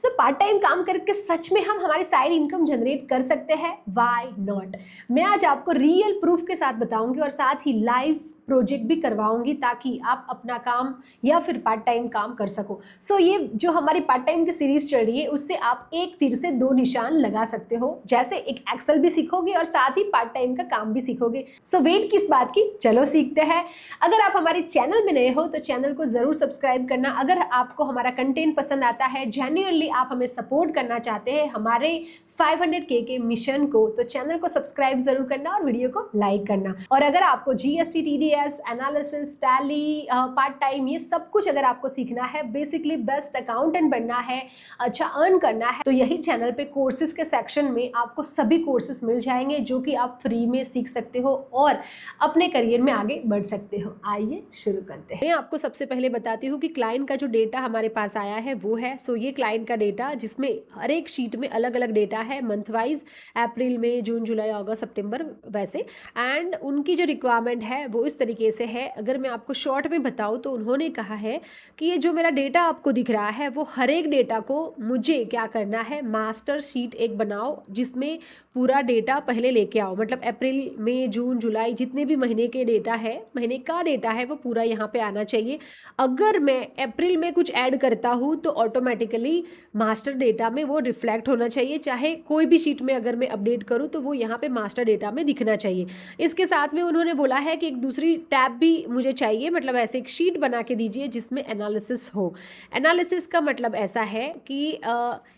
So part time काम करके सच में हम हमारी साइड इनकम जनरेट कर सकते हैं, व्हाई नॉट। मैं आज आपको रियल प्रूफ के साथ बताऊंगी और साथ ही लाइव प्रोजेक्ट भी करवाऊंगी ताकि आप अपना काम या फिर पार्ट टाइम काम कर सको। सो ये जो हमारी पार्ट टाइम की सीरीज चल रही है उससे आप एक तीर से दो निशान लगा सकते हो, जैसे एक एक्सेल भी सीखोगे और साथ ही पार्ट टाइम का काम भी सीखोगे। सो वेट किस बात की, चलो सीखते हैं। अगर आप हमारे चैनल में नए हो तो चैनल को जरूर सब्सक्राइब करना। अगर आपको हमारा कंटेंट पसंद आता है, जेन्युइनली आप हमें सपोर्ट करना चाहते हैं हमारे 500K के मिशन को, तो चैनल को सब्सक्राइब जरूर करना और वीडियो को लाइक करना। और अगर आपको GST, TDS, analysis, tally, part time ये सब कुछ अगर आपको सीखना है, बेसिकली बेस्ट अकाउंटेंट बनना है, अच्छा अर्न करना है, तो यही चैनल पे कोर्सेज के सेक्शन में आपको सभी कोर्सेज मिल जाएंगे जो कि आप फ्री में सीख सकते हो और अपने करियर में आगे बढ़ सकते हो। आइए शुरू करते हैं। मैं आपको सबसे पहले बताती हूँ कि क्लाइंट का जो डेटा हमारे पास आया है वो है, सो ये क्लाइंट का डेटा जिसमें हर एक शीट में अलग अलग डेटा है, मंथ वाइज, अप्रैल, मई, जून, जुलाई, अगस्त, सितंबर वैसे। एंड उनकी जो रिक्वायरमेंट है वो इस तरीके से है। अगर मैं आपको शॉर्ट में बताऊं तो उन्होंने कहा है कि ये जो मेरा डेटा आपको दिख रहा है वो हर एक डेटा को मुझे क्या करना है, मास्टर शीट एक बनाओ जिसमें पूरा डेटा पहले लेके आओ। मतलब अप्रैल, मई, जून, जुलाई जितने भी महीने के डेटा है, महीने का डेटा है, वो पूरा यहाँ पे आना चाहिए। अगर मैं अप्रैल में कुछ ऐड करता हूँ तो ऑटोमेटिकली मास्टर डेटा में वो रिफ्लेक्ट होना चाहिए, चाहे कोई भी शीट में अगर मैं अपडेट करूँ तो वो यहाँ पे मास्टर डेटा में दिखना चाहिए। इसके साथ में उन्होंने बोला है कि एक दूसरी टैब भी मुझे चाहिए, मतलब ऐसे एक शीट बना के दीजिए जिसमें एनालिसिस हो। एनालिसिस का मतलब ऐसा है कि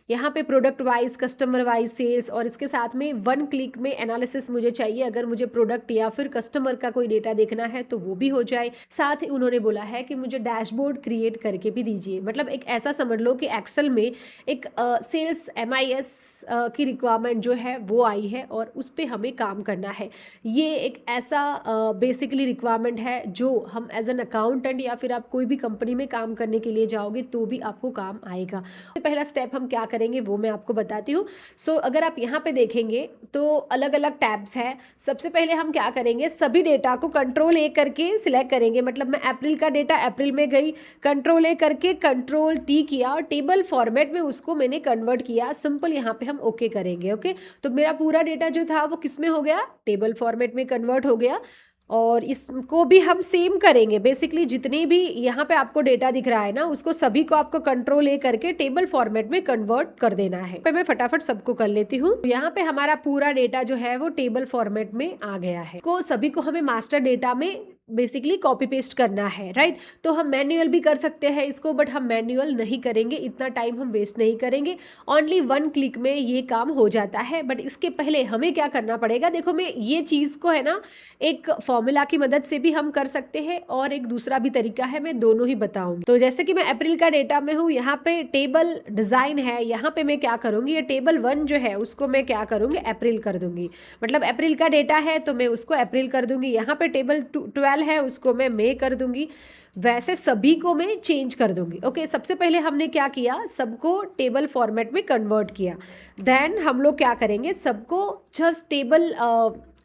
यहाँ पे product wise, customer wise, sales, और इसके साथ में वन क्लिक में एनालिसिस मुझे चाहिए। अगर मुझे प्रोडक्ट या फिर कस्टमर का कोई डेटा देखना है तो वो भी हो जाए। साथ ही उन्होंने बोला है कि मुझे डैशबोर्ड क्रिएट करके भी दीजिए। मतलब एक ऐसा समझ लो कि एक्सेल में एक सेल्स MIS की रिक्वायरमेंट जो है वो आई है और उस पर हमें काम करना है। ये एक ऐसा बेसिकली रिक्वायरमेंट है जो हम एज एन अकाउंटेंट या फिर आप कोई भी कंपनी में काम करने के लिए जाओगे तो भी आपको काम आएगा। पहला स्टेप हम क्या करेंगे वो मैं आपको बताती हूँ। सो अगर आप यहाँ पे देखेंगे तो अलग अलग टैब्स हैं। सबसे पहले हम क्या करेंगे, सभी डेटा को कंट्रोल A करके सिलेक्ट करेंगे। मतलब मैं अप्रैल का डेटा अप्रैल में गई, कंट्रोल A करके कंट्रोल T किया और टेबल फॉर्मेट में उसको मैंने कन्वर्ट किया। सिंपल यहाँ पे हम ओके करेंगे। ओके, तो मेरा पूरा डेटा जो था वो किस में हो गया, टेबल फॉर्मेट में कन्वर्ट हो गया। और इसको भी हम सेम करेंगे। बेसिकली जितनी भी यहाँ पे आपको डेटा दिख रहा है ना, उसको सभी को आपको कंट्रोल A करके टेबल फॉर्मेट में कन्वर्ट कर देना है। मैं फटाफट सबको कर लेती हूँ। यहाँ पे हमारा पूरा डेटा जो है वो टेबल फॉर्मेट में आ गया है। को सभी को हमें मास्टर डेटा में बेसिकली कॉपी पेस्ट करना है, राइट। तो हम मैन्युअल भी कर सकते हैं इसको, बट हम मैन्युअल नहीं करेंगे, इतना टाइम हम वेस्ट नहीं करेंगे। ओनली वन क्लिक में ये काम हो जाता है। बट इसके पहले हमें क्या करना पड़ेगा, देखो मैं ये चीज़ को है ना एक फॉर्मूला की मदद से भी हम कर सकते हैं और एक दूसरा भी तरीका है, मैं दोनों ही बताऊंगी। तो जैसे कि मैं अप्रैल का डेटा में हूँ, यहाँ पे टेबल डिजाइन है, यहाँ पे मैं क्या करूंगी, ये टेबल 1 जो है उसको मैं क्या करूंगी, अप्रैल कर दूंगी। मतलब अप्रैल का डेटा है तो मैं उसको अप्रैल कर दूंगी। यहाँ पे टेबल 12 है उसको मैं मई कर दूंगी। वैसे सभी को मैं चेंज कर दूंगी। ओके, सबसे पहले हमने क्या किया, सबको टेबल फॉर्मेट में कन्वर्ट किया। देन हम लोग क्या करेंगे, सबको जस्ट टेबल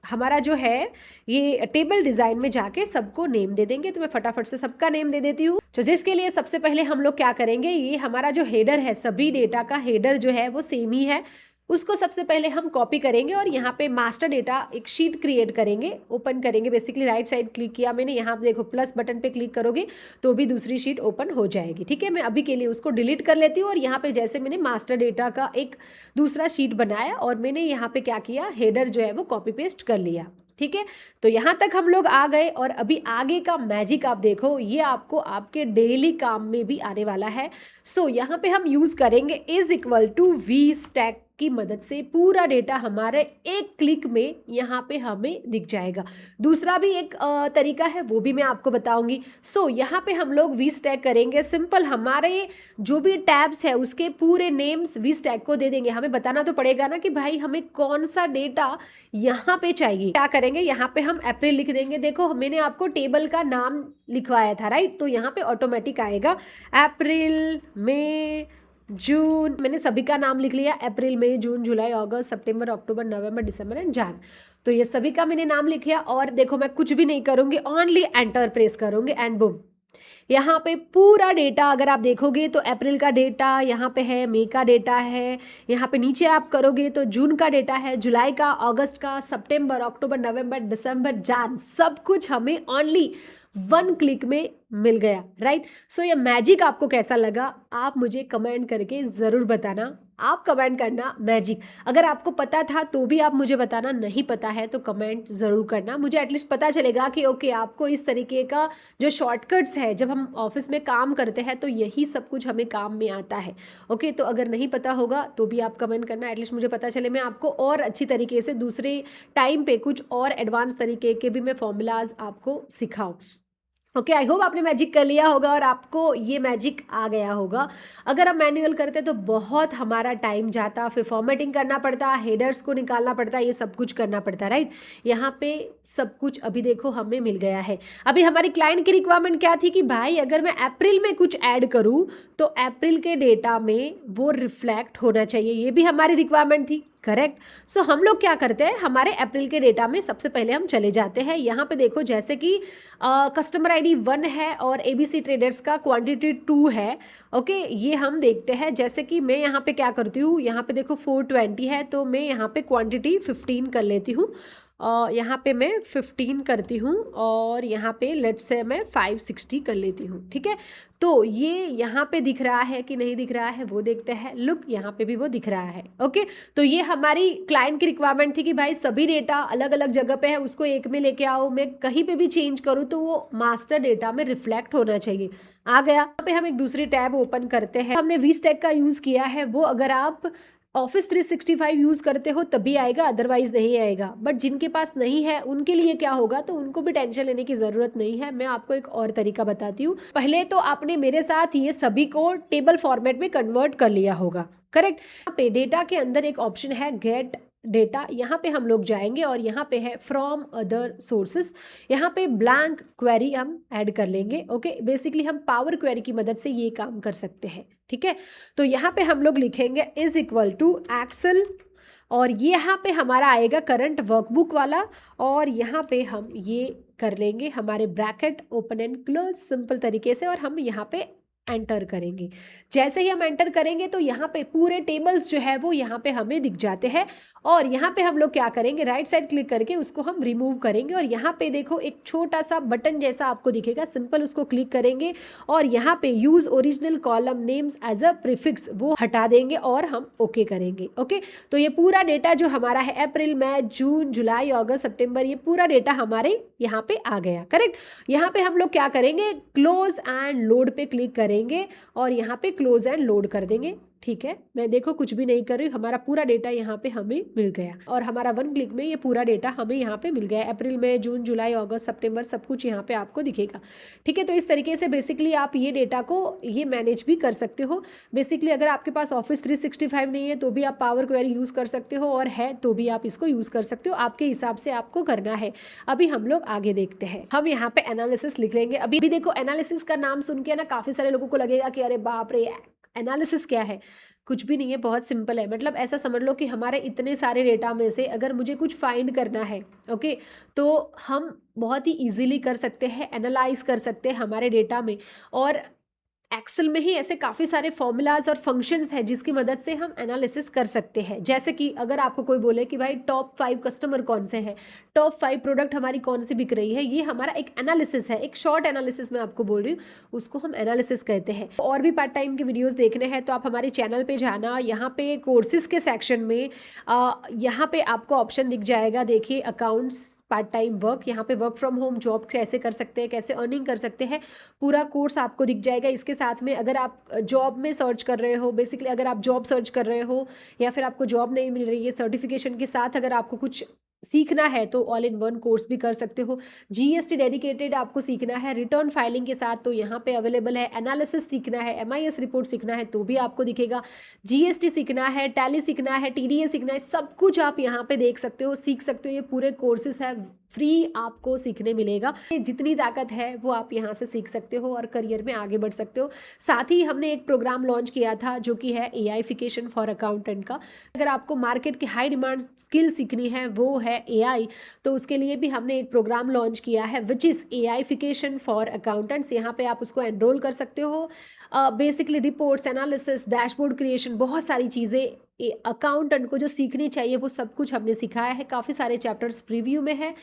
हमारा जो है ये टेबल डिजाइन में जाके सबको नेम दे देंगे। तो मैं फटाफट से सबका नेम दे देती हूँ। तो जिसके लिए सबसे पहले हम लोग क्या करेंगे, ये हमारा जो हेडर है, सभी डेटा का हेडर जो है वो सेम ही है, उसको सबसे पहले हम कॉपी करेंगे और यहाँ पे मास्टर डेटा एक शीट क्रिएट करेंगे, ओपन करेंगे। बेसिकली राइट साइड क्लिक किया मैंने, यहाँ पे देखो प्लस बटन पे क्लिक करोगे तो भी दूसरी शीट ओपन हो जाएगी। ठीक है, मैं अभी के लिए उसको डिलीट कर लेती हूँ और यहाँ पे जैसे मैंने मास्टर डेटा का एक दूसरा शीट बनाया और मैंने यहाँ पे क्या किया, हेडर जो है वो कॉपी पेस्ट कर लिया। ठीक है, तो यहाँ तक हम लोग आ गए और अभी आगे का मैजिक आप देखो, ये आपको आपके डेली काम में भी आने वाला है। सो यहाँ पे हम यूज करेंगे =VStack की मदद से पूरा डेटा हमारे एक क्लिक में यहाँ पे हमें दिख जाएगा। दूसरा भी एक तरीका है, वो भी मैं आपको बताऊंगी। सो यहाँ पे हम लोग VStack करेंगे। सिंपल हमारे जो भी टैब्स है उसके पूरे नेम्स VStack को दे देंगे। हमें बताना तो पड़ेगा ना कि भाई हमें कौन सा डेटा यहाँ पे चाहिए। क्या करेंगे, यहाँ पे हम अप्रैल लिख देंगे। देखो मैंने आपको टेबल का नाम लिखवाया था, राइट, तो यहाँ पे ऑटोमेटिक आएगा अप्रैल, मई, जून। मैंने सभी का नाम लिख लिया, अप्रैल, मई, जून, जुलाई, अगस्त, सितंबर, अक्टूबर, नवंबर, दिसंबर एंड जैन। तो ये सभी का मैंने नाम लिख लिया और देखो मैं कुछ भी नहीं करूंगी, ओनली एंटर प्रेस करूंगी एंड बूम, यहाँ पे पूरा डेटा अगर आप देखोगे तो अप्रैल का डेटा यहाँ पे है, मई का डेटा है, यहाँ पे नीचे आप करोगे तो जून का डेटा है, जुलाई का, अगस्त का, सितंबर, अक्टूबर, नवंबर, दिसंबर, जान, सब कुछ हमें ओनली 1 क्लिक में मिल गया, राइट। सो ये मैजिक आपको कैसा लगा आप मुझे कमेंट करके ज़रूर बताना। आप कमेंट करना मैजिक, अगर आपको पता था तो भी आप मुझे बताना, नहीं पता है तो कमेंट ज़रूर करना, मुझे एटलीस्ट पता चलेगा कि ओके आपको इस तरीके का जो शॉर्टकट्स है जब हम ऑफिस में काम करते हैं तो यही सब कुछ हमें काम में आता है। ओके, तो अगर नहीं पता होगा तो भी आप कमेंट करना, एटलीस्ट मुझे पता चले, मैं आपको और अच्छी तरीके से दूसरे टाइम पे कुछ और एडवांस तरीके के भी मैं फॉर्मूलाज आपको सिखाऊँ। ओके, आई होप आपने मैजिक कर लिया होगा और आपको ये मैजिक आ गया होगा। अगर हम मैनुअल करते तो बहुत हमारा टाइम जाता, फिर फॉर्मेटिंग करना पड़ता, हेडर्स को निकालना पड़ता, ये सब कुछ करना पड़ता, राइट। यहाँ पे सब कुछ अभी देखो हमें मिल गया है। अभी हमारी क्लाइंट की रिक्वायरमेंट क्या थी कि भाई अगर मैं अप्रैल में कुछ ऐड करूँ तो अप्रैल के डेटा में वो रिफ्लेक्ट होना चाहिए, ये भी हमारी रिक्वायरमेंट थी, करेक्ट। सो हम लोग क्या करते हैं, हमारे अप्रैल के डेटा में सबसे पहले हम चले जाते हैं। यहाँ पे देखो जैसे कि कस्टमर आईडी 1 है और एबीसी ट्रेडर्स का क्वांटिटी 2 है। ओके, ये हम देखते हैं। जैसे कि मैं यहाँ पे क्या करती हूँ, यहाँ पे देखो 420 है तो मैं यहाँ पे क्वांटिटी 15 कर लेती हूँ। यहाँ पे मैं 15 करती हूँ और यहाँ पे लेट्स से मैं 560 कर लेती हूँ, ठीक है। तो ये यहाँ पे दिख रहा है कि नहीं दिख रहा है वो देखते हैं। लुक, यहाँ पे भी वो दिख रहा है। ओके, तो ये हमारी क्लाइंट की रिक्वायरमेंट थी कि भाई सभी डेटा अलग अलग जगह पे है, उसको एक में लेके आओ, मैं कहीं पे भी चेंज करूँ तो वो मास्टर डेटा में रिफ्लेक्ट होना चाहिए। आ गया। यहाँ पे हम एक दूसरी टैब ओपन करते हैं। हमने वीस्टेक का यूज़ किया है, वो अगर आप ऑफिस 365 यूज़ करते हो तभी आएगा, अदरवाइज नहीं आएगा। बट जिनके पास नहीं है उनके लिए क्या होगा, तो उनको भी टेंशन लेने की ज़रूरत नहीं है। मैं आपको एक और तरीका बताती हूँ। पहले तो आपने मेरे साथ ये सभी को टेबल फॉर्मेट में कन्वर्ट कर लिया होगा, करेक्ट। यहाँ पे डेटा के अंदर एक ऑप्शन है गेट डेटा, यहाँ पे हम लोग जाएंगे और यहाँ पे है फ्रॉम अदर सोर्सेस। यहाँ पे ब्लैंक क्वेरी हम ऐड कर लेंगे। ओके, बेसिकली हम पावर क्वेरी की मदद से ये काम कर सकते हैं, ठीक है। तो यहाँ पे हम लोग लिखेंगे इज इक्वल टू एक्सेल और ये यहाँ पे हमारा आएगा करंट वर्कबुक वाला और यहाँ पे हम ये कर लेंगे हमारे bracket open and close simple तरीके से और हम यहाँ पे एंटर करेंगे। जैसे ही हम एंटर करेंगे तो यहाँ पे पूरे टेबल्स जो है वो यहाँ पे हमें दिख जाते हैं और यहाँ पे हम लोग क्या करेंगे, राइट साइड क्लिक करके उसको हम रिमूव करेंगे और यहाँ पे देखो एक छोटा सा बटन जैसा आपको दिखेगा, सिंपल उसको क्लिक करेंगे और यहाँ पे use original column names as a prefix वो हटा देंगे और हम ओके करेंगे। ओके, तो ये पूरा डेटा जो हमारा है अप्रैल, मई, जून, जुलाई, अगस्त, सितंबर, ये पूरा डेटा हमारे यहाँ पे आ गया, करेक्ट। यहाँ पे हम लोग क्या करेंगे, क्लोज एंड लोड पे क्लिक करेंगे और यहाँ पे क्लोज एंड लोड कर देंगे, ठीक है। मैं देखो कुछ भी नहीं कर रही, हमारा पूरा डेटा यहाँ पे हमें मिल गया और हमारा 1 क्लिक में ये पूरा डेटा हमें यहाँ पे मिल गया। अप्रैल में, जून, जुलाई, अगस्त, सितंबर सब कुछ यहाँ पे आपको दिखेगा, ठीक है। तो इस तरीके से बेसिकली आप ये डेटा को ये मैनेज भी कर सकते हो। बेसिकली अगर आपके पास ऑफिस 365 नहीं है तो भी आप पावर क्वेरी यूज़ कर सकते हो और है तो भी आप इसको यूज़ कर सकते हो, आपके हिसाब से आपको करना है। अभी हम लोग आगे देखते हैं। हम यहाँ पे एनालिसिस लिख लेंगे। अभी भी देखो एनालिसिस का नाम सुन के ना काफ़ी सारे लोगों को लगेगा कि अरे बाप रे एनालिसिस क्या है। कुछ भी नहीं है, बहुत सिंपल है। मतलब ऐसा समझ लो कि हमारे इतने सारे डेटा में से अगर मुझे कुछ फाइंड करना है, ओके, तो हम बहुत ही इजीली कर सकते हैं, एनालाइज कर सकते हैं हमारे डेटा में। और एक्सेल में ही ऐसे काफ़ी सारे फॉर्मूलाज और फंक्शंस हैं जिसकी मदद से हम एनालिसिस कर सकते हैं। जैसे कि अगर आपको कोई बोले कि भाई टॉप 5 कस्टमर कौन से हैं, टॉप 5 प्रोडक्ट हमारी कौन सी बिक रही है, ये हमारा एक एनालिसिस है, एक शॉर्ट एनालिसिस मैं आपको बोल रही हूँ, उसको हम एनालिसिस कहते हैं। और भी पार्ट टाइम के वीडियोज़ देखने हैं तो आप हमारे चैनल पर जाना, यहाँ पे कोर्सेज के सेक्शन में यहाँ पे आपको ऑप्शन दिख जाएगा, देखिए अकाउंट्स पार्ट टाइम वर्क, यहाँ पे वर्क फ्रॉम होम जॉब कैसे कर सकते हैं, कैसे अर्निंग कर सकते हैं, पूरा कोर्स आपको दिख जाएगा। इसके साथ में अगर आप जॉब में सर्च कर रहे हो, बेसिकली अगर आप जॉब सर्च कर रहे हो या फिर आपको जॉब नहीं मिल रही है, सर्टिफिकेशन के साथ अगर आपको कुछ सीखना है तो ऑल इन वन कोर्स भी कर सकते हो। जीएसटी डेडिकेटेड आपको सीखना है रिटर्न फाइलिंग के साथ तो यहाँ पे अवेलेबल है। एनालिसिस सीखना है, एमआईएस रिपोर्ट सीखना है तो भी आपको दिखेगा। जीएसटी सीखना है, टैली सीखना है, टीडीएस सीखना है, सब कुछ आप यहाँ पे देख सकते हो, सीख सकते हो। ये पूरे कोर्सेज है, फ्री आपको सीखने मिलेगा। जितनी ताकत है वो आप यहाँ से सीख सकते हो और करियर में आगे बढ़ सकते हो। साथ ही हमने एक प्रोग्राम लॉन्च किया था जो कि है एआईफिकेशन फॉर अकाउंटेंट का। अगर आपको मार्केट की हाई डिमांड स्किल सीखनी है वो है एआई, तो उसके लिए भी हमने एक प्रोग्राम लॉन्च किया है विच इज़ एआईफिकेशन फॉर अकाउंटेंट्स। यहाँ पे आप उसको एनरोल कर सकते हो। Basically reports, analysis, dashboard creation, बहुत सारी चीज़ें अकाउंटेंट को जो सीखनी चाहिए वो सब कुछ हमने सिखाया है। काफ़ी सारे चैप्टर्स प्रीव्यू में है।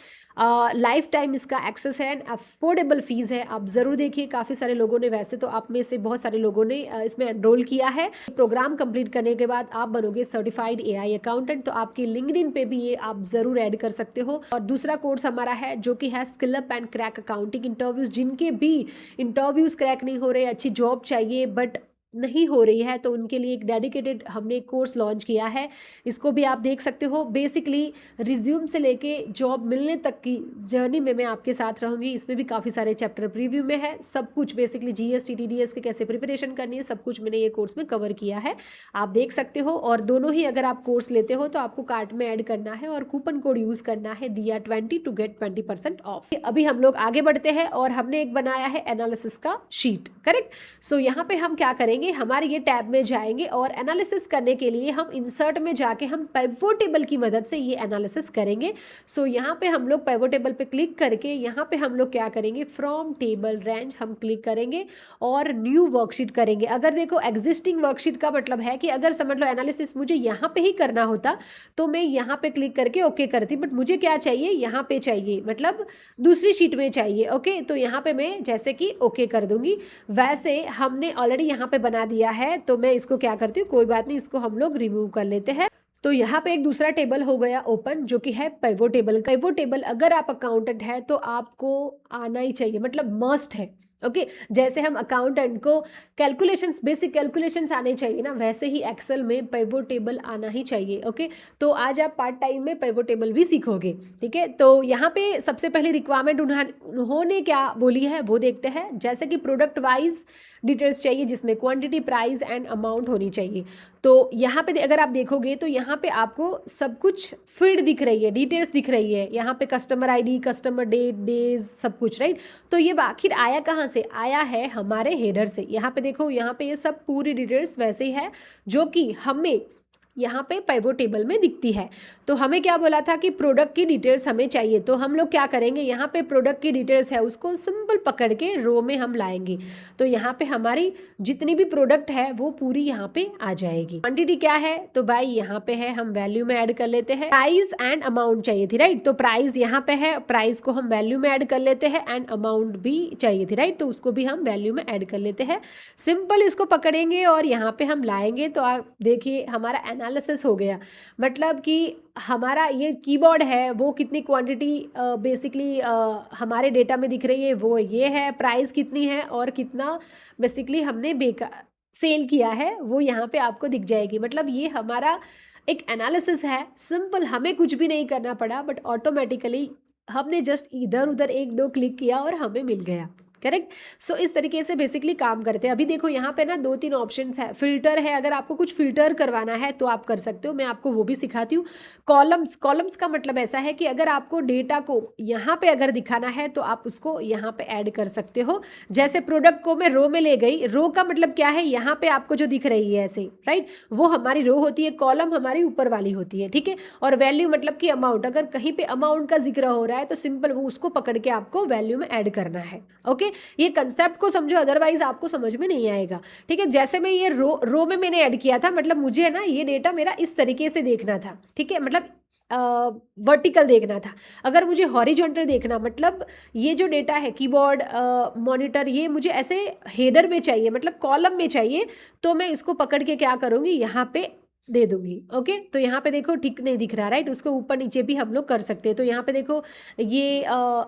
लाइफ टाइम इसका एक्सेस है एंड अफोर्डेबल फीस है। आप ज़रूर देखिए, काफ़ी सारे लोगों ने, वैसे तो आप में से बहुत सारे लोगों ने इसमें एनरोल किया है। प्रोग्राम कंप्लीट करने के बाद आप बनोगे सर्टिफाइड एआई अकाउंटेंट, तो आपकी लिंक्डइन पे भी ये आप ज़रूर ऐड कर सकते हो। और दूसरा कोर्स हमारा है जो कि है skill up and crack accounting interviews. जिनके भी इंटरव्यूज़ क्रैक नहीं हो रहे, अच्छी जॉब चाहिए बट नहीं हो रही है, तो उनके लिए एक डेडिकेटेड हमने कोर्स लॉन्च किया है। इसको भी आप देख सकते हो। बेसिकली रिज्यूम से लेके जॉब मिलने तक की जर्नी में मैं आपके साथ रहूँगी। इसमें भी काफ़ी सारे चैप्टर प्रीव्यू में है। सब कुछ बेसिकली जीएसटी टीडीएस के कैसे प्रिपरेशन करनी है, सब कुछ मैंने ये कोर्स में कवर किया है, आप देख सकते हो। और दोनों ही अगर आप कोर्स लेते हो तो आपको कार्ट में ऐड करना है और कूपन कोड यूज़ करना है DIA20 टू गेट 20% ऑफ। अभी हम लोग आगे बढ़ते हैं और हमने एक बनाया है एनालिसिस का शीट, करेक्ट। सो यहाँ पे हम क्या करेंगे, हमारे ये टैब में जाएंगे और एनालिसिस करने के लिए हम इंसर्ट में जाके हम पिवोट टेबल की मदद से ये एनालिसिस करेंगे। सो यहाँ पे हम लोग पिवोट टेबल पे क्लिक करके यहाँ पे हम लोग क्या करेंगे, फ्रॉम टेबल रेंज हम क्लिक करेंगे और न्यू वर्कशीट करेंगे। अगर देखो एग्जिस्टिंग वर्कशीट का मतलब है कि अगर समझ लो एनालिसिस मुझे यहाँ पे ही करना होता तो मैं यहाँ पे क्लिक करके ओके करती, बट मुझे क्या चाहिए, यहाँ पे चाहिए, मतलब दूसरी शीट में चाहिए। ओके, तो यहाँ पे मैं जैसे कि ओके कर दूंगी। वैसे हमने ऑलरेडी यहाँ पे बना दिया है, तो मैं इसको क्या करती हूँ, कोई बात नहीं, इसको हम लोग रिमूव कर लेते हैं। तो यहाँ पे एक दूसरा टेबल हो गया ओपन जो कि है पिवोट टेबल। पिवोट टेबल अगर आप अकाउंटेंट है तो आपको आना ही चाहिए, मतलब मस्ट है। ओके, जैसे हम अकाउंटेंट को कैलकुलेशंस, बेसिक कैलकुलेशंस आने चाहिए ना, वैसे ही एक्सेल में पिवोट टेबल आना ही चाहिए। ओके, तो आज आप पार्ट टाइम में पिवोट टेबल भी सीखोगे, ठीक है। तो यहाँ पे सबसे पहले रिक्वायरमेंट उन्होंने क्या बोली है वो देखते हैं। जैसे कि प्रोडक्ट वाइज डिटेल्स चाहिए जिसमें क्वांटिटी, प्राइस एंड अमाउंट होनी चाहिए। तो यहाँ पे अगर आप देखोगे तो यहाँ पे आपको सब कुछ फील्ड दिख रही है, डिटेल्स दिख रही है। यहाँ पे customer ID, customer date, days, सब कुछ, राइट। तो ये आखिर आया कहाँ से, आया है हमारे हेडर से। यहाँ पे देखो, यहाँ पे ये सब पूरी डिटेल्स वैसे ही है जो कि हमें यहाँ पे पिवोट टेबल में दिखती है। तो हमें क्या बोला था कि प्रोडक्ट की डिटेल्स हमें चाहिए, तो हम लोग क्या करेंगे, यहाँ पे प्रोडक्ट की डिटेल्स है उसको सिंपल पकड़ के रो में हम लाएंगे। तो यहाँ पे हमारी जितनी भी प्रोडक्ट है वो पूरी यहाँ पे आ जाएगी। क्वांटिटी क्या है, तो भाई यहाँ पे है, हम वैल्यू में ऐड कर लेते हैं। प्राइस एंड अमाउंट चाहिए थी, राइट। तो प्राइस यहाँ पे है, प्राइस को हम वैल्यू में ऐड कर लेते हैं एंड अमाउंट भी चाहिए थी, राइट। तो उसको भी हम वैल्यू में ऐड कर लेते हैं। सिंपल इसको पकड़ेंगे और यहाँ पे हम लाएंगे। तो आप देखिए हमारा एनालिसिस हो गया, मतलब कि हमारा ये कीबोर्ड है वो कितनी क्वांटिटी बेसिकली हमारे डेटा में दिख रही है वो ये है, प्राइस कितनी है और कितना बेसिकली हमने सेल किया है वो यहाँ पे आपको दिख जाएगी। मतलब ये हमारा एक एनालिसिस है, सिंपल, हमें कुछ भी नहीं करना पड़ा, बट ऑटोमेटिकली हमने जस्ट इधर उधर एक दो क्लिक किया और हमें मिल गया, करेक्ट। सो इस तरीके से बेसिकली काम करते हैं। अभी देखो यहाँ पे ना 2-3 ऑप्शंस है। फिल्टर है, अगर आपको कुछ फिल्टर करवाना है तो आप कर सकते हो, मैं आपको वो भी सिखाती हूँ। कॉलम्स का मतलब ऐसा है कि अगर आपको डेटा को यहाँ पे अगर दिखाना है तो आप उसको यहाँ पे ऐड कर सकते हो। जैसे प्रोडक्ट को मैं रो में ले गई, रो का मतलब क्या है, यहाँ पे आपको जो दिख रही है ऐसे, राइट, वो हमारी रो होती है, कॉलम हमारी ऊपर वाली होती है, ठीक है। और वैल्यू मतलब कि अमाउंट, अगर कहीं पे अमाउंट का जिक्र हो रहा है तो सिंपल वो उसको पकड़ के आपको वैल्यू में ऐड करना है। ओके, ये कंसेप्ट को समझो, अदरवाइज आपको समझ में नहीं आएगा, ठीक है। जैसे मैं ये रो में मैंने ऐड किया था, मतलब मुझे है ना ये डेटा मेरा इस तरीके से देखना था, ठीक है, मतलब वर्टिकल देखना था। अगर मुझे हॉरिजॉन्टल देखना, मतलब ये जो डेटा है कीबोर्ड, मॉनिटर, ये मुझे ऐसे हेडर में चाहिए, मतलब कॉलम में चाहिए, तो मैं इसको पकड़ के क्या करूँगी, यहाँ पे दे दूंगी। ओके, तो यहाँ पे देखो ठीक नहीं दिख रहा, राइट, उसको ऊपर नीचे भी हम लोग कर सकते हैं। तो यहाँ पे देखो ये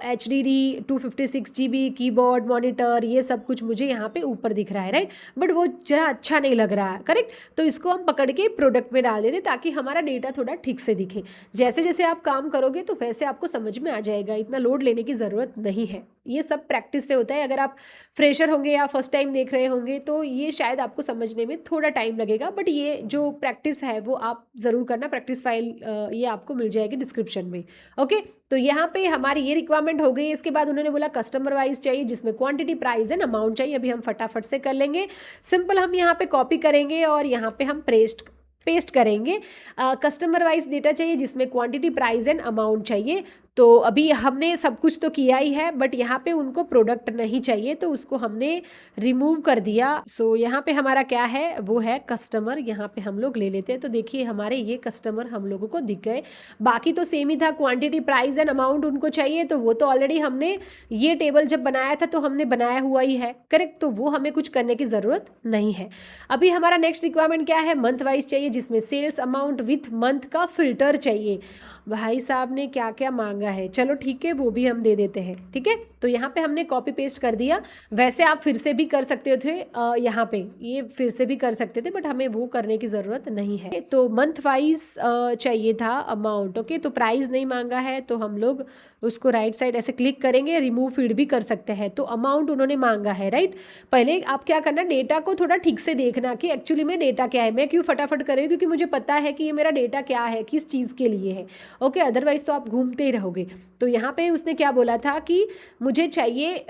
HDD 256 GB कीबोर्ड, मॉनिटर, ये सब कुछ मुझे यहाँ पे ऊपर दिख रहा है, राइट, बट वो जरा अच्छा नहीं लग रहा है, करेक्ट। तो इसको हम पकड़ के प्रोडक्ट में डाल देते ताकि हमारा डेटा थोड़ा ठीक से दिखे। जैसे जैसे आप काम करोगे तो वैसे आपको समझ में आ जाएगा, इतना लोड लेने की ज़रूरत नहीं है। ये सब प्रैक्टिस से होता है। अगर आप फ्रेशर होंगे या फर्स्ट टाइम देख रहे होंगे तो ये शायद आपको समझने में थोड़ा टाइम लगेगा, बट ये जो प्रैक्टिस है वो आप ज़रूर करना। प्रैक्टिस फाइल ये आपको मिल जाएगी डिस्क्रिप्शन में। ओके, तो यहाँ पे हमारी ये रिक्वायरमेंट हो गई। इसके बाद उन्होंने बोला कस्टमर वाइज चाहिए, जिसमें क्वांटिटी, प्राइस एंड अमाउंट चाहिए। अभी हम फटाफट से कर लेंगे। सिंपल हम यहाँ पे कॉपी करेंगे और यहाँ पे हम पेस्ट करेंगे। कस्टमर वाइज डेटा चाहिए, जिसमें क्वांटिटी, प्राइस एंड अमाउंट चाहिए। तो अभी हमने सब कुछ तो किया ही है, बट यहाँ पे उनको प्रोडक्ट नहीं चाहिए तो उसको हमने रिमूव कर दिया। सो यहाँ पे हमारा क्या है, वो है कस्टमर। यहाँ पे हम लोग ले लेते हैं। तो देखिए हमारे ये कस्टमर हम लोगों को दिख गए। बाकी तो सेम ही था, क्वांटिटी, प्राइस एंड अमाउंट उनको चाहिए, तो वो तो ऑलरेडी हमने ये टेबल जब बनाया था तो हमने बनाया हुआ ही है, करेक्ट। तो वो हमें कुछ करने की ज़रूरत नहीं है। अभी हमारा नेक्स्ट रिक्वायरमेंट क्या है, मंथ वाइज चाहिए, जिसमें सेल्स अमाउंट विथ मंथ का फिल्टर चाहिए। भाई साहब ने क्या क्या मांगा है, चलो ठीक है वो भी हम दे देते हैं। ठीक है, तो यहाँ पे हमने कॉपी पेस्ट कर दिया। वैसे आप फिर से भी कर सकते थे, यहाँ पे ये फिर से भी कर सकते थे, बट हमें वो करने की ज़रूरत नहीं है। तो मंथ वाइज चाहिए था अमाउंट। ओके, तो प्राइस नहीं मांगा है तो हम लोग उसको राइट साइड ऐसे क्लिक करेंगे, रिमूव फील्ड भी कर सकते हैं। तो अमाउंट उन्होंने मांगा है, राइट। पहले आप क्या करना, डेटा को थोड़ा ठीक से देखना कि एक्चुअली में डेटा क्या है। मैं क्यों फटाफट कर रही हूँ, क्योंकि मुझे पता है कि ये मेरा डेटा क्या है, किस चीज़ के लिए है। ओके, अदरवाइज तो आप घूमते ही रहोगे। तो यहाँ पे उसने क्या बोला था कि मुझे चाहिए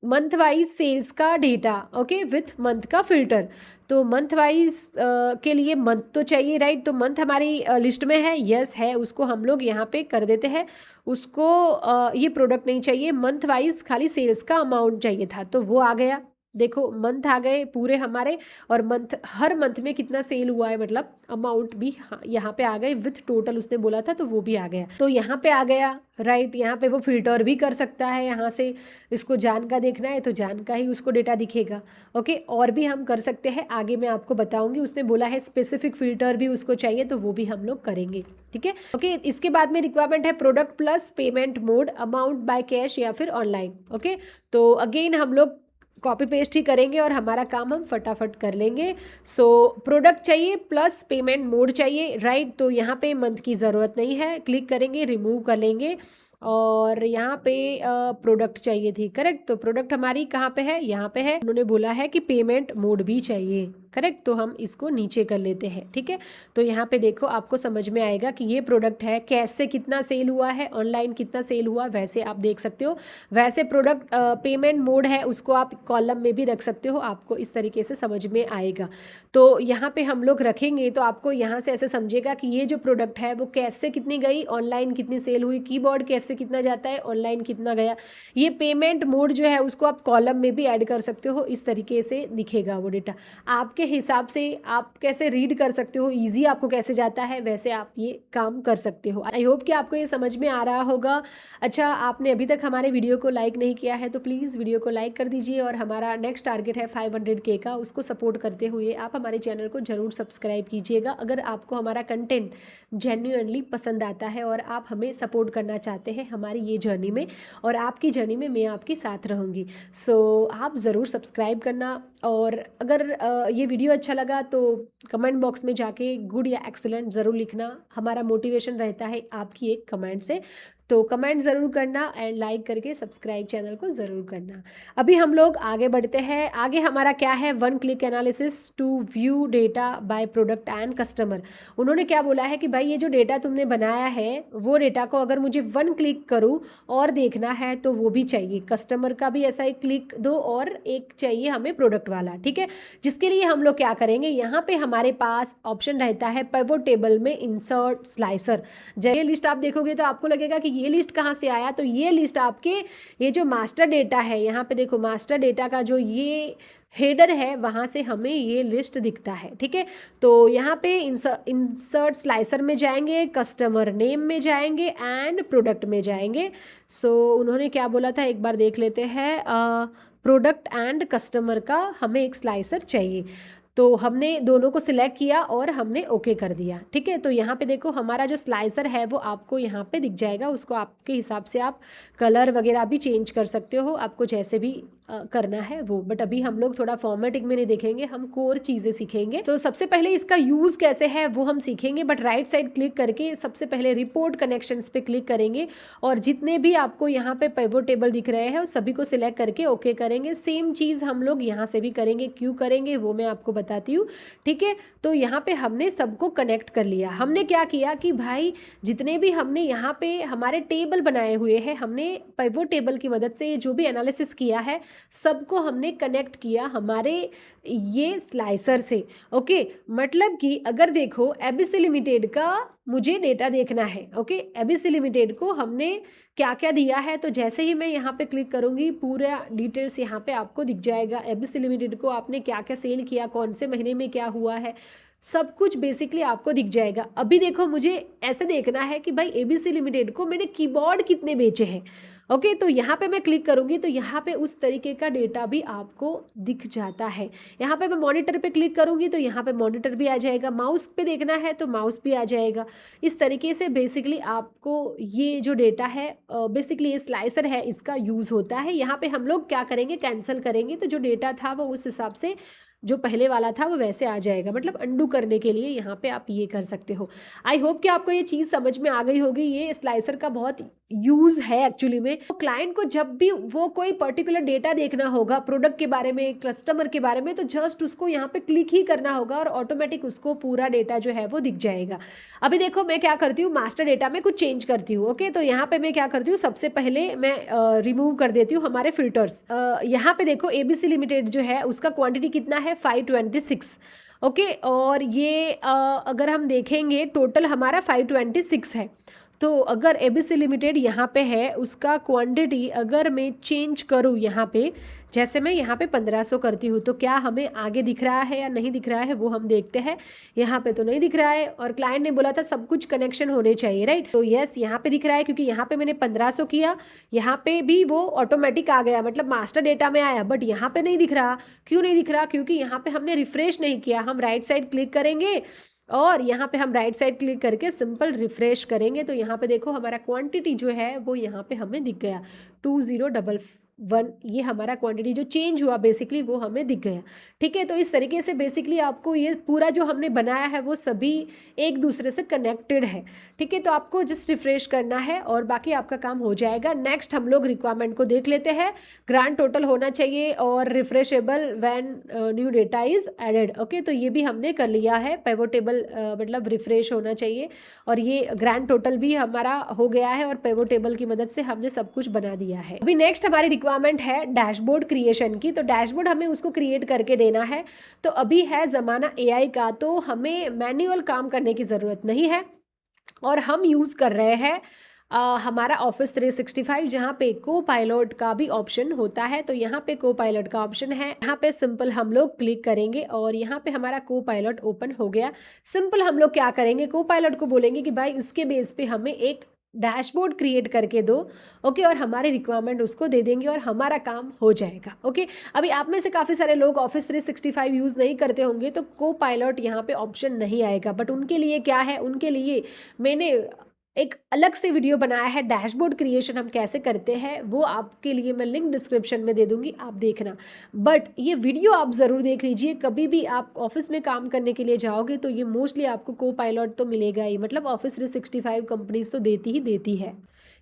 मंथ वाइज सेल्स का डेटा, ओके, विथ मंथ का फिल्टर। तो मंथ वाइज के लिए मंथ तो चाहिए, राइट। तो मंथ हमारी लिस्ट में है, यस है, उसको हम लोग यहाँ पे कर देते हैं। उसको ये प्रोडक्ट नहीं चाहिए, मंथ वाइज खाली सेल्स का अमाउंट चाहिए था, तो वो आ गया। देखो मंथ आ गए पूरे हमारे, और मंथ, हर मंथ में कितना सेल हुआ है, मतलब अमाउंट भी यहाँ पे आ गए विथ टोटल उसने बोला था, तो वो भी आ गया। तो यहाँ पे आ गया, राइट। यहाँ पे वो फिल्टर भी कर सकता है, यहाँ से इसको जान का देखना है तो जान का ही उसको डेटा दिखेगा। ओके, और भी हम कर सकते हैं, आगे मैं आपको बताऊंगी। उसने बोला है स्पेसिफिक फिल्टर भी उसको चाहिए, तो वो भी हम लोग करेंगे। ठीक है, ओके। इसके बाद में रिक्वायरमेंट है product plus payment mode, amount by cash या फिर ऑनलाइन। ओके, तो अगेन हम लोग कॉपी पेस्ट ही करेंगे और हमारा काम हम फटाफट कर लेंगे। सो प्रोडक्ट चाहिए प्लस पेमेंट मोड चाहिए, राइट। तो यहाँ पे मंथ की ज़रूरत नहीं है, क्लिक करेंगे, रिमूव कर लेंगे। और यहाँ पे प्रोडक्ट चाहिए थी, करेक्ट। तो प्रोडक्ट हमारी कहाँ पे है, यहाँ पे है। उन्होंने बोला है कि पेमेंट मोड भी चाहिए, करेक्ट। तो हम इसको नीचे कर लेते हैं। ठीक है, तो यहाँ पे देखो आपको समझ में आएगा कि ये प्रोडक्ट है, कैसे कितना सेल हुआ है, ऑनलाइन कितना सेल हुआ, वैसे आप देख सकते हो। वैसे प्रोडक्ट पेमेंट मोड है, उसको आप कॉलम में भी रख सकते हो, आपको इस तरीके से समझ में आएगा। तो यहाँ पे हम लोग रखेंगे तो आपको यहाँ से ऐसे समझेगा कि ये जो प्रोडक्ट है वो कैसे कितनी गई, ऑनलाइन कितनी सेल हुई, कीबोर्ड कैसे कितना जाता है, ऑनलाइन कितना गया। ये पेमेंट मोड जो है उसको आप कॉलम में भी ऐड कर सकते हो, इस तरीके से दिखेगा वो डेटा। आपके हिसाब से आप कैसे रीड कर सकते हो, ईजी आपको कैसे जाता है, वैसे आप ये काम कर सकते हो। आई होप कि आपको ये समझ में आ रहा होगा। अच्छा, आपने अभी तक हमारे वीडियो को लाइक नहीं किया है तो प्लीज़ वीडियो को लाइक कर दीजिए। और हमारा नेक्स्ट टारगेट है 500K का, उसको सपोर्ट करते हुए आप हमारे चैनल को ज़रूर सब्सक्राइब कीजिएगा। अगर आपको हमारा कंटेंट जेन्युइनली पसंद आता है और आप हमें सपोर्ट करना चाहते हैं हमारी ये जर्नी में, और आपकी जर्नी में मैं आपके साथ रहूँगी। सो आप ज़रूर सब्सक्राइब करना। और अगर ये वीडियो अच्छा लगा तो कमेंट बॉक्स में जाके गुड या एक्सीलेंट ज़रूर लिखना। हमारा मोटिवेशन रहता है आपकी एक कमेंट से, तो कमेंट ज़रूर करना एंड लाइक करके सब्सक्राइब चैनल को ज़रूर करना। अभी हम लोग आगे बढ़ते हैं। आगे हमारा क्या है, 1 click analysis to view data by product and customer. उन्होंने क्या बोला है कि भाई ये जो डेटा तुमने बनाया है वो डेटा को अगर मुझे 1 क्लिक करूँ और देखना है तो वो भी चाहिए। कस्टमर का भी ऐसा एक क्लिक दो और एक चाहिए हमें प्रोडक्ट वाला। ठीक है, जिसके लिए हम लोग क्या करेंगे, यहाँ पे हमारे पास ऑप्शन रहता है पिवोट टेबल में इंसर्ट स्लाइसर। जब ये लिस्ट आप देखोगे तो आपको लगेगा कि ये लिस्ट कहाँ से आया, तो ये लिस्ट आपके ये जो मास्टर डेटा है, यहाँ पे देखो मास्टर डेटा का जो ये हेडर है वहाँ से हमें ये लिस्ट दिखता है। ठीक है, तो यहाँ पे इंसर्ट स्लाइसर में जाएंगे, कस्टमर नेम में जाएंगे एंड प्रोडक्ट में जाएंगे। सो उन्होंने क्या बोला था एक बार देख लेते हैं। प्रोडक्ट एंड कस्टमर का हमें एक स्लाइसर चाहिए। तो हमने दोनों को सिलेक्ट किया और हमने ओके कर दिया। ठीक है, तो यहाँ पे देखो हमारा जो स्लाइसर है वो आपको यहाँ पे दिख जाएगा, उसको आपके हिसाब से आप कलर वगैरह भी चेंज कर सकते हो, आपको जैसे भी करना है वो। बट अभी हम लोग थोड़ा फॉर्मेटिंग में नहीं देखेंगे, हम कोर चीज़ें सीखेंगे। तो सबसे पहले इसका यूज़ कैसे है वो हम सीखेंगे, बट राइट साइड क्लिक करके सबसे पहले रिपोर्ट कनेक्शंस पे क्लिक करेंगे और जितने भी आपको यहाँ पे पिवोट टेबल दिख रहे हैं उस सभी को सिलेक्ट करके ओके करेंगे। सेम चीज़ हम लोग यहाँ से भी करेंगे, क्यों करेंगे वो मैं आपको बताती हूँ। ठीक है, तो यहाँ पे हमने सबको कनेक्ट कर लिया। हमने क्या किया कि भाई जितने भी हमने यहाँ पे हमारे टेबल बनाए हुए हैं, हमने पिवोट टेबल की मदद से जो भी एनालिसिस किया है सबको हमने कनेक्ट किया हमारे ये स्लाइसर से। ओके, मतलब कि अगर देखो एबीसी लिमिटेड का मुझे डेटा देखना है। ओके, एबीसी लिमिटेड को हमने क्या क्या दिया है, तो जैसे ही मैं यहाँ पे क्लिक करूँगी पूरा डिटेल्स यहाँ पे आपको दिख जाएगा। एबीसी लिमिटेड को आपने क्या क्या सेल किया, कौन से महीने में क्या हुआ है, सब कुछ बेसिकली आपको दिख जाएगा। अभी देखो मुझे ऐसे देखना है कि भाई एबीसी लिमिटेड को मैंने कीबोर्ड कितने बेचे हैं। ओके, तो यहाँ पे मैं क्लिक करूँगी तो यहाँ पे उस तरीके का डेटा भी आपको दिख जाता है। यहाँ पे मैं मॉनिटर पे क्लिक करूँगी तो यहाँ पे मॉनिटर भी आ जाएगा, माउस पे देखना है तो माउस भी आ जाएगा। इस तरीके से बेसिकली आपको ये जो डेटा है बेसिकली ये स्लाइसर है इसका यूज़ होता है। यहाँ पे हम लोग क्या करेंगे, कैंसिल करेंगे तो जो डेटा था वो उस हिसाब से जो पहले वाला था वो वैसे आ जाएगा। मतलब अंडू करने के लिए यहाँ पे आप ये कर सकते हो। आई होप कि आपको ये चीज़ समझ में आ गई होगी। ये स्लाइसर का बहुत यूज़ है एक्चुअली में। तो क्लाइंट को जब भी वो कोई पर्टिकुलर डेटा देखना होगा प्रोडक्ट के बारे में, कस्टमर के बारे में, तो जस्ट उसको यहाँ पे क्लिक ही करना होगा और ऑटोमेटिक उसको पूरा डेटा जो है वो दिख जाएगा। अभी देखो मैं क्या करती हूँ, मास्टर डेटा में कुछ चेंज करती हूँ। ओके, तो यहाँ पे मैं क्या करती हूँ, सबसे पहले मैं रिमूव कर देती हूँ हमारे फिल्टर्स। यहाँ पे देखो एबीसी लिमिटेड जो है उसका क्वांटिटी कितना है 526। ओके, और ये अगर हम देखेंगे टोटल हमारा 526 है। तो अगर एबीसी लिमिटेड यहाँ पे है उसका क्वांटिटी अगर मैं चेंज करूँ यहाँ पे, जैसे मैं यहाँ पे 1500 करती हूँ तो क्या हमें आगे दिख रहा है या नहीं दिख रहा है वो हम देखते हैं। यहाँ पे तो नहीं दिख रहा है और क्लाइंट ने बोला था सब कुछ कनेक्शन होने चाहिए, राइट। तो यस यहाँ पे दिख रहा है क्योंकि यहाँ पे मैंने 1500 किया, यहाँ पे भी वो ऑटोमेटिक आ गया, मतलब मास्टर डेटा में आया। बट यहाँ पे नहीं दिख रहा, क्यों नहीं दिख रहा, क्योंकि यहाँ पे हमने रिफ्रेश नहीं किया। हम राइट साइड क्लिक करेंगे और यहाँ पे हम राइट साइड क्लिक करके सिंपल रिफ्रेश करेंगे तो यहाँ पे देखो हमारा क्वांटिटी जो है वो यहाँ पे हमें दिख गया 2011। ये हमारा क्वांटिटी जो चेंज हुआ बेसिकली वो हमें दिख गया। ठीक है, तो इस तरीके से बेसिकली आपको ये पूरा जो हमने बनाया है वो सभी एक दूसरे से कनेक्टेड है। ठीक है, तो आपको जस्ट रिफ्रेश करना है और बाकी आपका काम हो जाएगा। नेक्स्ट हम लोग रिक्वायरमेंट को देख लेते हैं। ग्रांड टोटल होना चाहिए और refreshable when new data is added. Okay, तो ये भी हमने कर लिया है। पिवोट टेबल मतलब रिफ्रेश होना चाहिए और ये ग्रैंड टोटल भी हमारा हो गया है और पिवोट टेबल की मदद से हमने सब कुछ बना दिया है। अभी नेक्स्ट हमारी रिक्वायरमेंट है डैशबोर्ड क्रिएशन की। तो डैशबोर्ड हमें उसको क्रिएट करके देना है। तो अभी है ज़माना एआई का, तो हमें मैन्युअल काम करने की ज़रूरत नहीं है और हम यूज़ कर रहे हैं हमारा ऑफिस 365, जहाँ पे को पायलट का भी ऑप्शन होता है। तो यहाँ पे को पायलट का ऑप्शन है, यहाँ पे सिंपल हम लोग क्लिक करेंगे और यहाँ पे हमारा को पायलट ओपन हो गया। सिंपल हम लोग क्या करेंगे, को पायलट को बोलेंगे कि भाई उसके बेस पे हमें एक डैशबोर्ड क्रिएट करके दो। ओके, और हमारी रिक्वायरमेंट उसको दे देंगे और हमारा काम हो जाएगा। ओके, अभी आप में से काफ़ी सारे लोग ऑफिस 365 यूज़ नहीं करते होंगे तो को पायलट यहाँ पे ऑप्शन नहीं आएगा। बट उनके लिए क्या है, उनके लिए मैंने एक अलग से वीडियो बनाया है डैशबोर्ड क्रिएशन हम कैसे करते हैं, वो आपके लिए मैं लिंक डिस्क्रिप्शन में दे दूंगी, आप देखना। बट ये वीडियो आप ज़रूर देख लीजिए। कभी भी आप ऑफिस में काम करने के लिए जाओगे तो ये मोस्टली आपको को पायलट तो मिलेगा ही, मतलब ऑफिस 365 कंपनीज तो देती ही देती है।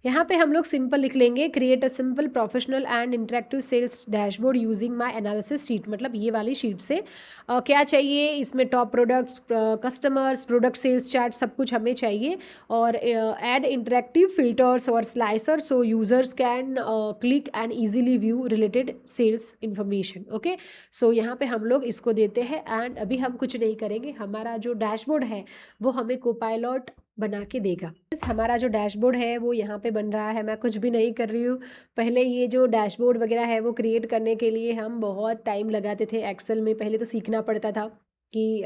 यहाँ पे हम लोग सिंपल लिख लेंगे, create a simple professional and interactive sales dashboard using my analysis sheet. मतलब ये वाली शीट से क्या चाहिए, इसमें top products, customers, product sales chart सब कुछ हमें चाहिए और एड इंटरेक्टिव फिल्टर्स और slicer so users can click and easily view related sales information. Okay, so यहाँ पे हम लोग इसको देते हैं एंड अभी हम कुछ नहीं करेंगे। हमारा जो डैशबोर्ड है वो हमें कोपायलट बना के देगा। हमारा जो डैशबोर्ड है वो यहाँ पे बन रहा है, मैं कुछ भी नहीं कर रही हूँ। पहले ये जो डैशबोर्ड वगैरह है वो क्रिएट करने के लिए हम बहुत टाइम लगाते थे एक्सेल में। पहले तो सीखना पड़ता था कि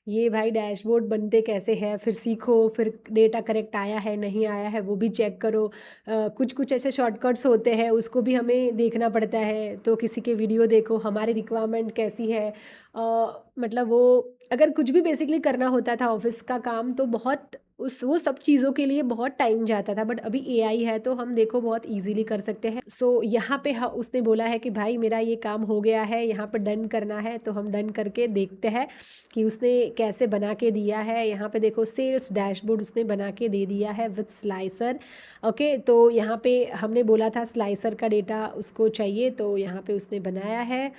ये भाई डैशबोर्ड बनते कैसे हैं, फिर सीखो, फिर डेटा करेक्ट आया है नहीं आया है वो भी चेक करो। कुछ कुछ ऐसे शॉर्टकट्स होते हैं उसको भी हमें देखना पड़ता है, तो किसी के वीडियो देखो हमारी रिक्वायरमेंट कैसी है। मतलब वो अगर कुछ भी बेसिकली करना होता था ऑफिस का काम तो बहुत उस वो सब चीज़ों के लिए बहुत टाइम जाता था, बट अभी एआई है तो हम देखो बहुत इजीली कर सकते हैं। सो यहाँ पे उसने बोला है कि भाई मेरा ये काम हो गया है, यहाँ पे डन करना है, तो हम डन करके देखते हैं कि उसने कैसे बना के दिया है। यहाँ पे देखो सेल्स डैशबोर्ड उसने बना के दे दिया है विथ स्लाइसर। ओके, तो यहाँ पे हमने बोला था स्लाइसर का डेटा उसको चाहिए, तो यहाँ पे उसने बनाया है।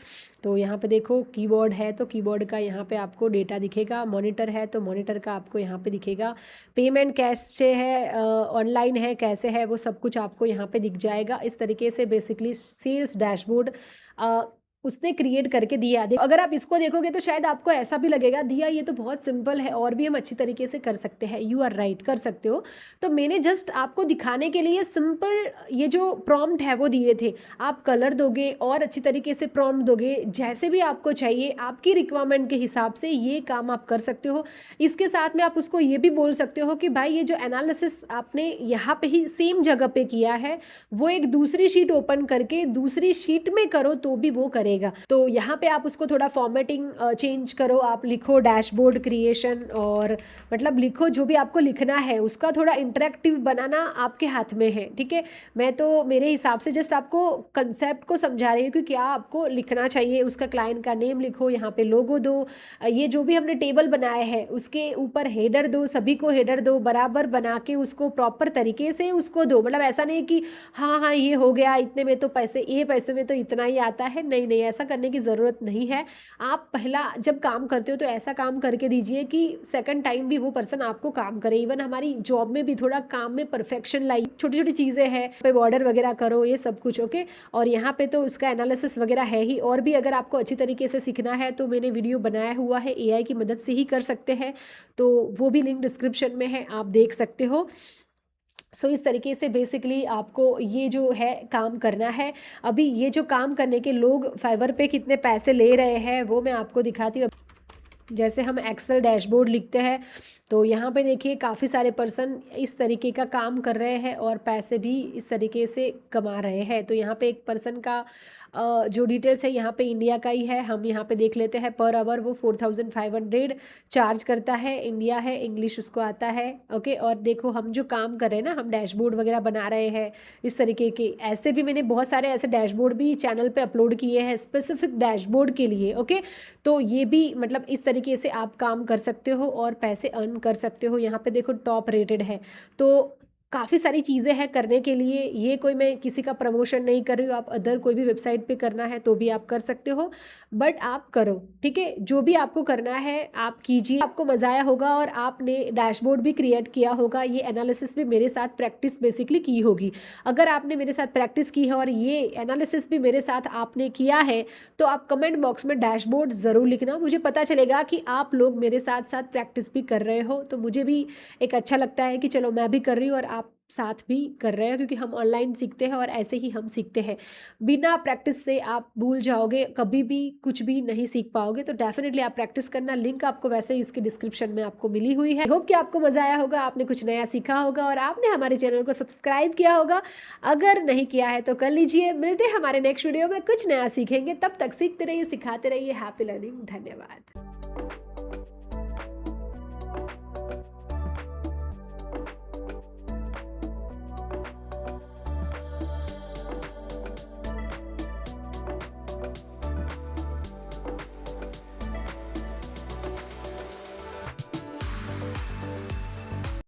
तो यहाँ पे देखो कीबोर्ड है तो कीबोर्ड का यहाँ पे आपको डेटा दिखेगा, मॉनिटर है तो मॉनिटर का आपको यहाँ पे दिखेगा, पेमेंट कैसे है, ऑनलाइन है कैसे है, वो सब कुछ आपको यहाँ पे दिख जाएगा। इस तरीके से बेसिकली सेल्स डैशबोर्ड उसने क्रिएट करके दिया। अगर आप इसको देखोगे तो शायद आपको ऐसा भी लगेगा दिया ये तो बहुत सिंपल है और भी हम अच्छी तरीके से कर सकते हैं। यू आर राइट, कर सकते हो। तो मैंने जस्ट आपको दिखाने के लिए सिंपल ये जो प्रॉम्प्ट है वो दिए थे। आप कलर दोगे और अच्छी तरीके से प्रॉम्प्ट दोगे, जैसे भी आपको चाहिए आपकी रिक्वायरमेंट के हिसाब से ये काम आप कर सकते हो। इसके साथ में आप उसको ये भी बोल सकते हो कि भाई ये जो एनालिसिस आपने यहाँ पे ही सेम जगह पे किया है वो एक दूसरी शीट ओपन करके दूसरी शीट में करो तो भी वो करेगा। तो यहाँ पे आप उसको थोड़ा फॉर्मेटिंग चेंज करो, आप लिखो डैशबोर्ड क्रिएशन और मतलब लिखो जो भी आपको लिखना है उसका थोड़ा इंटरेक्टिव बनाना आपके हाथ में है। ठीक है, मैं तो मेरे हिसाब से जस्ट आपको कंसेप्ट को समझा रही हूँ कि क्या आपको लिखना चाहिए। उसका क्लाइंट का नेम लिखो, यहाँ पे लोगो दो, ये जो भी हमने टेबल बनाए हैं उसके ऊपर हेडर दो, सभी को हेडर दो, बराबर बना के उसको प्रॉपर तरीके से उसको दो। मतलब ऐसा नहीं कि हाँ हाँ ये हो गया इतने में तो पैसे, ये पैसे में तो इतना ही आता है, नहीं नहीं ऐसा करने की ज़रूरत नहीं है। आप पहला जब काम करते हो तो ऐसा काम करके दीजिए कि सेकंड टाइम भी वो पर्सन आपको काम करे। इवन हमारी जॉब में भी थोड़ा काम में परफेक्शन लाई, छोटी छोटी चीज़ें हैं पे बॉर्डर वगैरह करो, ये सब कुछ। ओके, और यहाँ पे तो उसका एनालिसिस वगैरह है ही। और भी अगर आपको अच्छी तरीके से सीखना है तो मैंने वीडियो बनाया हुआ है, एआई की मदद से ही कर सकते हैं, तो वो भी लिंक डिस्क्रिप्शन में है, आप देख सकते हो। सो इस तरीके से बेसिकली आपको ये जो है काम करना है। अभी ये जो काम करने के लोग फाइवर पे कितने पैसे ले रहे हैं वो मैं आपको दिखाती हूँ। जैसे हम एक्सेल डैशबोर्ड लिखते हैं तो यहाँ पे देखिए काफ़ी सारे पर्सन इस तरीके का काम कर रहे हैं और पैसे भी इस तरीके से कमा रहे हैं। तो यहाँ पे एक पर्सन का जो डिटेल्स है यहाँ पे इंडिया का ही है, हम यहाँ पे देख लेते हैं। पर आवर वो 4500 चार्ज करता है, इंडिया है, इंग्लिश उसको आता है। ओके, और देखो हम जो काम कर रहे हैं ना, हम डैशबोर्ड वगैरह बना रहे हैं इस तरीके के। ऐसे भी मैंने बहुत सारे ऐसे डैशबोर्ड भी चैनल पे अपलोड किए हैं स्पेसिफिक डैशबोर्ड के लिए। ओके, तो ये भी मतलब इस तरीके से आप काम कर सकते हो और पैसे अर्न कर सकते हो। यहाँ पे देखो टॉप रेटेड है, तो काफ़ी सारी चीज़ें हैं करने के लिए। ये कोई मैं किसी का प्रमोशन नहीं कर रही हूँ, आप अदर कोई भी वेबसाइट पे करना है तो भी आप कर सकते हो, बट आप करो। ठीक है, जो भी आपको करना है आप कीजिए, आपको मज़ा आया होगा और आपने डैशबोर्ड भी क्रिएट किया होगा। ये एनालिसिस भी मेरे साथ प्रैक्टिस बेसिकली की होगी। अगर आपने मेरे साथ प्रैक्टिस की है और ये एनालिसिस भी मेरे साथ आपने किया है तो आप कमेंट बॉक्स में डैशबोर्ड ज़रूर लिखना, मुझे पता चलेगा कि आप लोग मेरे साथ साथ प्रैक्टिस भी कर रहे हो। तो मुझे भी एक अच्छा लगता है कि चलो मैं भी कर रही हूँ और आप साथ भी कर रहे हो, क्योंकि हम ऑनलाइन सीखते हैं और ऐसे ही हम सीखते हैं। बिना प्रैक्टिस से आप भूल जाओगे, कभी भी कुछ भी नहीं सीख पाओगे। तो डेफिनेटली आप प्रैक्टिस करना, लिंक आपको वैसे ही इसके डिस्क्रिप्शन में आपको मिली हुई है। होप कि आपको मजा आया होगा, आपने कुछ नया सीखा होगा और आपने हमारे चैनल को सब्सक्राइब किया होगा। अगर नहीं किया है तो कर लीजिए। मिलते हैं हमारे नेक्स्ट वीडियो में, कुछ नया सीखेंगे। तब तक सीखते रहिए, सिखाते रहिए। Happy learning. धन्यवाद।